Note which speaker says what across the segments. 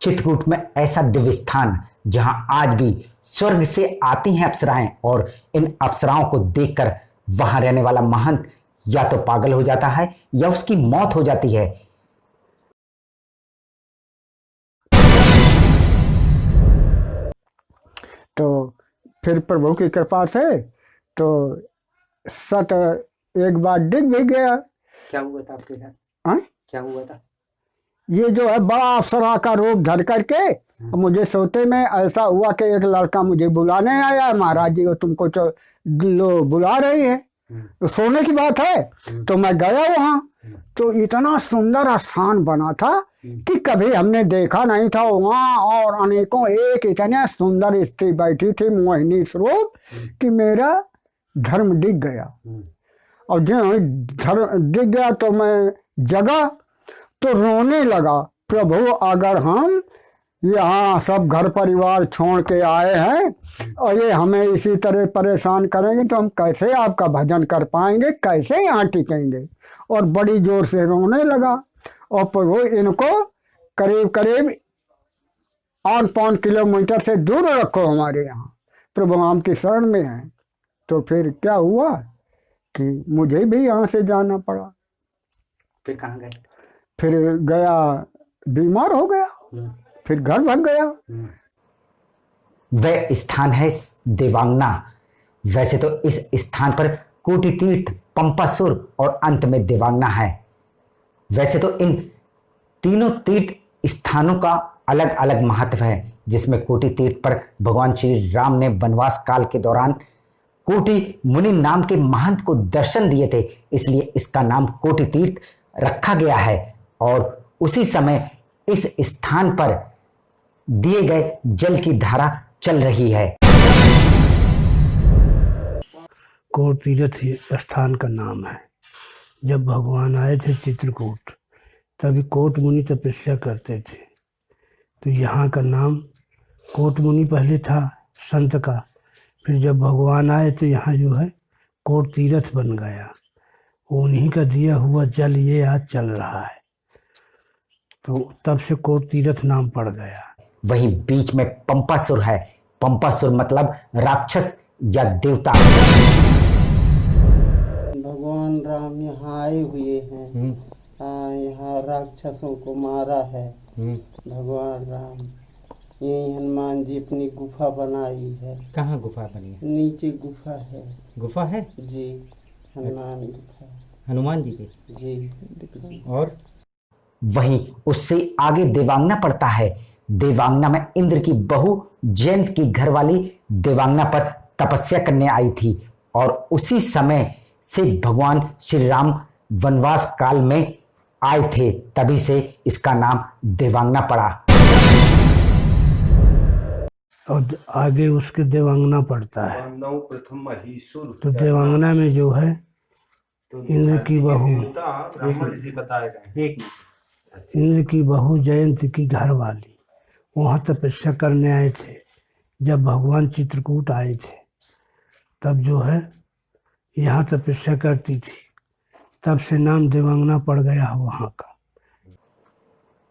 Speaker 1: चित्रकूट में ऐसा दिव्य स्थान जहां आज भी स्वर्ग से आती हैं अप्सराएं और इन अप्सराओं को देखकर वहां रहने वाला महंत या तो पागल हो जाता है या उसकी मौत हो जाती है।
Speaker 2: तो फिर प्रभु की कृपा से तो सत एक बार डिग भी गया।
Speaker 1: क्या हुआ था आपके साथ?
Speaker 2: हाँ?
Speaker 1: क्या हुआ था?
Speaker 2: ये जो है बड़ा अप्सरा का रूप धर करके मुझे सोते में ऐसा हुआ कि एक लड़का मुझे बुलाने आया, महाराज जी वो तुमको लो बुला रही है। तो सोने की बात है। तो मैं गया वहाँ, तो इतना सुंदर स्थान बना था कि कभी हमने देखा नहीं था वहाँ। और अनेकों एक इतने सुंदर स्त्री बैठी थी मोहिनी स्वरूप कि मेरा धर्म डिग गया। और जो धर्म डिग गया तो मैं जगा तो रोने लगा, प्रभु अगर हम यहाँ सब घर परिवार छोड़ के आए हैं और ये हमें इसी तरह परेशान करेंगे तो हम कैसे आपका भजन कर पाएंगे, कैसे यहाँ टिकेंगे। और बड़ी जोर से रोने लगा। और प्रभु इनको करीब करीब 8-5 किलोमीटर से दूर रखो हमारे यहाँ, प्रभु हम की शरण में हैं। तो फिर क्या हुआ कि मुझे भी यहाँ से जाना पड़ा।
Speaker 1: फिर कहाँ गए?
Speaker 2: फिर गया, बीमार हो गया, फिर घर भाग गया।
Speaker 1: वह स्थान है देवांगना। वैसे तो इस स्थान पर कोटि तीर्थ, पंपासुर और अंत में देवांगना है। वैसे तो इन तीनों तीर्थ स्थानों का अलग अलग महत्व है, जिसमें कोटि तीर्थ पर भगवान श्री राम ने वनवास काल के दौरान कोटि मुनि नाम के महंत को दर्शन दिए थे, इसलिए इसका नाम कोटि तीर्थ रखा गया है। और उसी समय इस स्थान पर दिए गए जल की धारा चल रही है।
Speaker 3: कोट तीर्थ स्थान का नाम है। जब भगवान आए थे चित्रकूट, तभी कोट मुनि तपस्या करते थे, तो यहाँ का नाम कोट मुनि पहले था संत का। फिर जब भगवान आए तो यहाँ जो है कोट तीर्थ बन गया। उन्हीं का दिया हुआ जल ये आज चल रहा है, तो तब से कोट तीर्थ नाम पड़ गया।
Speaker 1: वहीं बीच में पंपासुर है। पंपासुर मतलब राक्षस या देवता।
Speaker 4: भगवान राम यहाँ आए हुए हैं, यहाँ राक्षसों को मारा है भगवान राम। यही हनुमान जी अपनी गुफा बनाई है।
Speaker 1: कहाँ गुफा बनी है?
Speaker 4: नीचे गुफा है।
Speaker 1: गुफा है
Speaker 4: जी, हनुमान गुफा,
Speaker 1: हनुमान जी की
Speaker 4: जी।
Speaker 1: और वहीं उससे आगे देवांगना पड़ता है। देवांगना में इंद्र की बहू जयंत की घरवाली देवांगना पर तपस्या करने आई थी और उसी समय से भगवान श्री राम वनवास काल में आए थे, तभी से इसका नाम देवांगना पड़ा।
Speaker 3: और आगे उसके देवांगना पड़ता है। तो देवांगना में जो है इंद्र की बहू, इंद्र की बहू जयंत की घरवाली वहाँ तपस्या करने आए थे। जब भगवान चित्रकूट आए थे तब जो है यहाँ तपस्या करती थी, तब से नाम देवांगना पड़ गया वहाँ का।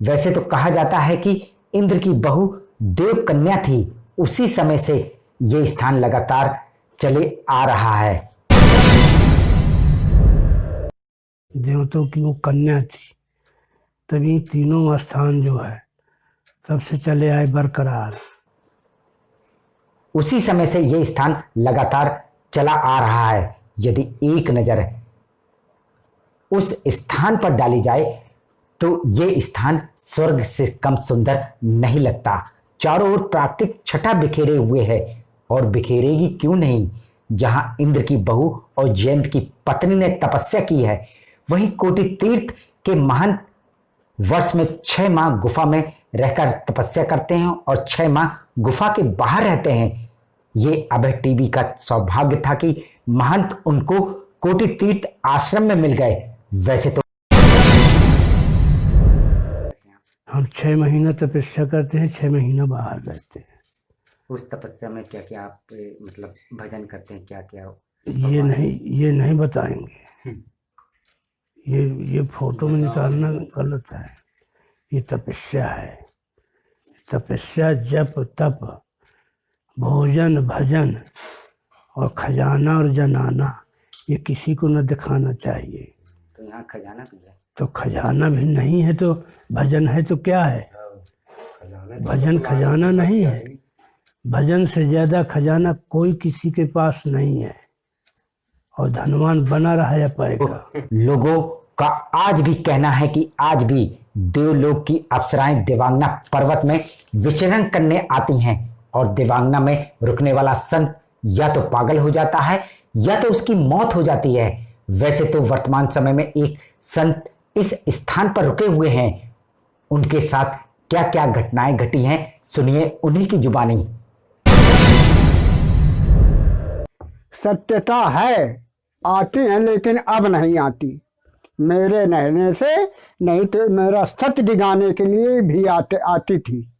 Speaker 1: वैसे तो कहा जाता है कि इंद्र की बहू देव कन्या थी। उसी समय से ये स्थान लगातार चले आ रहा है।
Speaker 3: देवताओं की वो कन्या थी, तभी तीनों स्थान जो है तब से चले आए बरकरार।
Speaker 1: उसी समय से ये स्थान लगातार चला आ रहा है। यदि एक नजर उस स्थान पर डाली जाए तो ये स्थान स्वर्ग से कम सुंदर नहीं लगता। चारों ओर प्राकृतिक छटा बिखेरे हुए है, और बिखेरेगी क्यों नहीं। जहां इंद्र की बहू और जयंत की पत्नी ने तपस्या की है, वहीं कोटि तीर्थ के महंत वर्ष में 6 माह गुफा में रहकर तपस्या करते हैं और 6 माह गुफा के बाहर रहते हैं। ये अभय टीवी का सौभाग्य था कि महंत उनको कोटि तीर्थ आश्रम में मिल गए। वैसे तो
Speaker 3: हम 6 महीना तपस्या करते हैं, 6 महीना बाहर रहते हैं।
Speaker 1: उस तपस्या में क्या क्या आप मतलब भजन करते हैं, क्या क्या?
Speaker 3: ये नहीं बताएंगे। ये फोटो में निकालना गलत है। ये तपस्या है। तपस्या, जप, तप, भोजन, भजन और खजाना और जनाना, ये किसी को न दिखाना चाहिए।
Speaker 1: तो यहाँ खजाना भी है।
Speaker 3: तो खजाना भी नहीं है तो भजन है तो क्या है? भजन खजाना नहीं है। भजन से ज्यादा खजाना कोई किसी के पास नहीं है, और धनवान बना रहा है पाएगा।
Speaker 1: लोगों का आज भी कहना है कि आज भी देवलोक की अप्सराएं देवांगना पर्वत में विचरण करने आती हैं, और देवांगना में रुकने वाला संत या तो पागल हो जाता है या तो उसकी मौत हो जाती है। वैसे तो वर्तमान समय में एक संत इस स्थान पर रुके हुए हैं। उनके साथ क्या क्या घटनाएं घटी हैं, सुनिए उन्हीं की जुबानी।
Speaker 2: सत्यता है, आती हैं लेकिन अब नहीं आती। मेरे रहने से नहीं तो मेरा सत्य दिखाने के लिए भी आती थी।